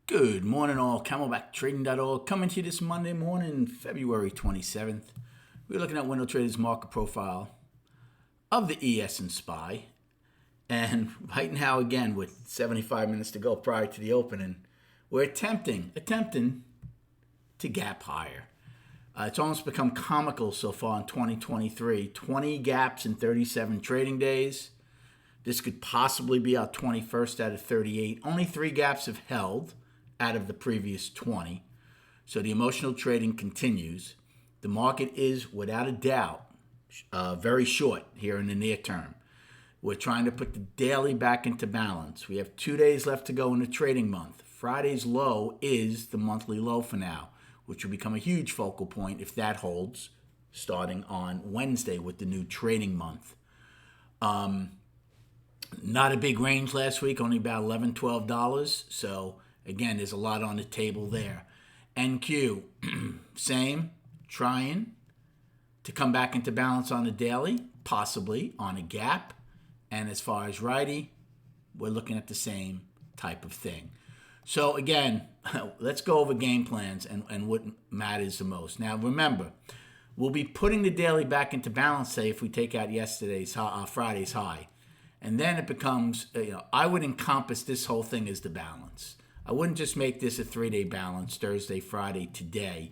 Good morning, all. CamelbackTrading.org coming to you this Monday morning, February 27th. We're looking at Window Trader's market profile of the ES and SPY. And right now, again, with 75 minutes to go prior to the opening, we're attempting to gap higher. It's almost become comical so far in 2023. 20 gaps in 37 trading days. This could possibly be our 21st out of 38. Only 3 gaps have held out of the previous 20. So the emotional trading continues. The market is, without a doubt, very short here in the near term. We're trying to put the daily back into balance. We have 2 days left to go in the trading month. Friday's low is the monthly low for now, which will become a huge focal point if that holds, starting on Wednesday with the new trading month. Not a big range last week, only about $11, $12. So again, there's a lot on the table there. NQ, same, trying to come back into balance on the daily, possibly on a gap. And as far as righty, we're looking at the same type of thing. So again, let's go over game plans and what matters the most. Now remember, we'll be putting the daily back into balance, say, if we take out Friday's high. And then it becomes, I would encompass this whole thing as the balance. I wouldn't just make this a 3-day balance, Thursday, Friday, today.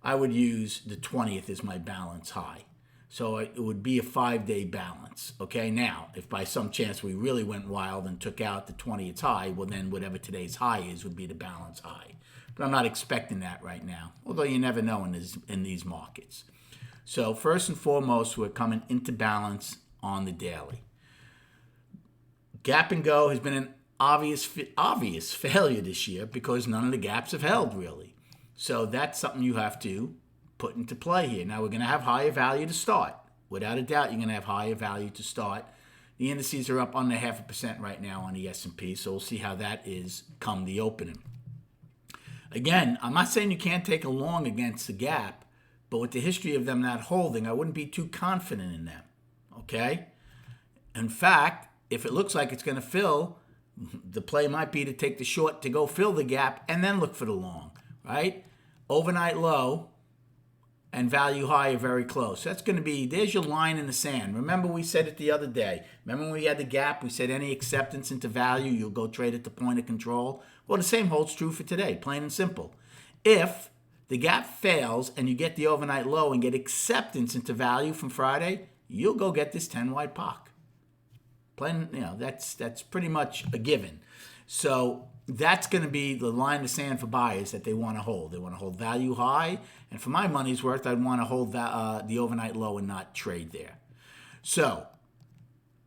I would use the 20th as my balance high. So it would be a 5-day balance. Okay, now, if by some chance we really went wild and took out the 20th high, well then whatever today's high is would be the balance high. But I'm not expecting that right now, although you never know in these markets. So first and foremost, we're coming into balance on the daily. Gap and go has been an obvious failure this year because none of the gaps have held, really. So that's something you have to put into play here. Now, we're going to have higher value to start. Without a doubt, you're going to have higher value to start. The indices are up under 0.5% right now on the S&P, so we'll see how that is come the opening. Again, I'm not saying you can't take a long against the gap, but with the history of them not holding, I wouldn't be too confident in them, okay? In fact, if it looks like it's going to fill, the play might be to take the short to go fill the gap and then look for the long, right? Overnight low and value high are very close. That's going to be, there's your line in the sand. Remember we said it the other day. Remember when we had the gap, we said any acceptance into value, you'll go trade at the point of control. Well, the same holds true for today, plain and simple. If the gap fails and you get the overnight low and get acceptance into value from Friday, you'll go get this 10-wide POC. Plain, that's pretty much a given. So that's going to be the line in the sand for buyers that they want to hold. They want to hold value high, and for my money's worth, I'd want to hold the overnight low and not trade there. So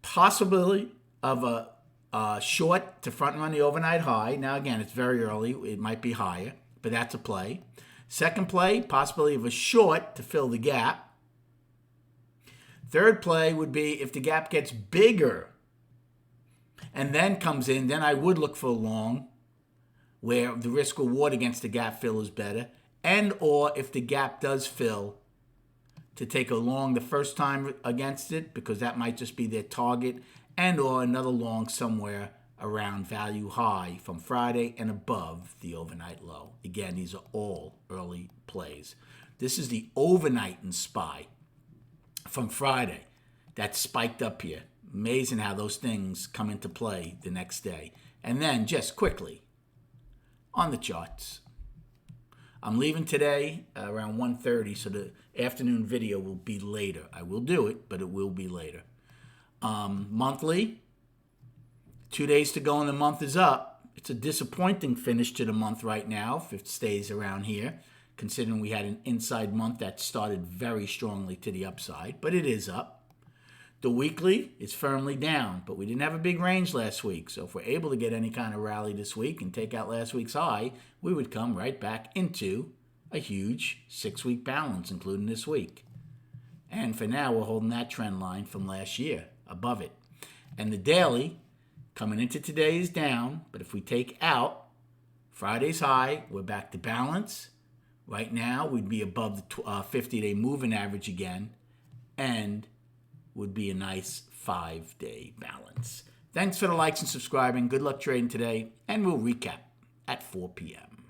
possibility of a short to front run the overnight high. Now again, it's very early. It might be higher, but that's a play. Second play, possibility of a short to fill the gap. Third play would be if the gap gets bigger and then comes in, then I would look for a long where the risk reward against the gap fill is better, and or if the gap does fill, to take a long the first time against it because that might just be their target, and or another long somewhere around value high from Friday and above the overnight low. Again, these are all early plays. This is the overnight in SPY from Friday that spiked up here. Amazing how those things come into play the next day. And then just quickly on the charts. I'm leaving today around 1:30, so the afternoon video will be later. I will do it, but it will be later. Monthly, 2 days to go and the month is up. It's a disappointing finish to the month right now if it stays around here, considering we had an inside month that started very strongly to the upside, but it is up. The weekly is firmly down, but we didn't have a big range last week. So if we're able to get any kind of rally this week and take out last week's high, we would come right back into a huge 6-week balance, including this week. And for now, we're holding that trend line from last year above it. And the daily coming into today is down, but if we take out Friday's high, we're back to balance. Right now, we'd be above the 50-day moving average again, and would be a nice 5-day balance. Thanks for the likes and subscribing. Good luck trading today, and we'll recap at 4 p.m.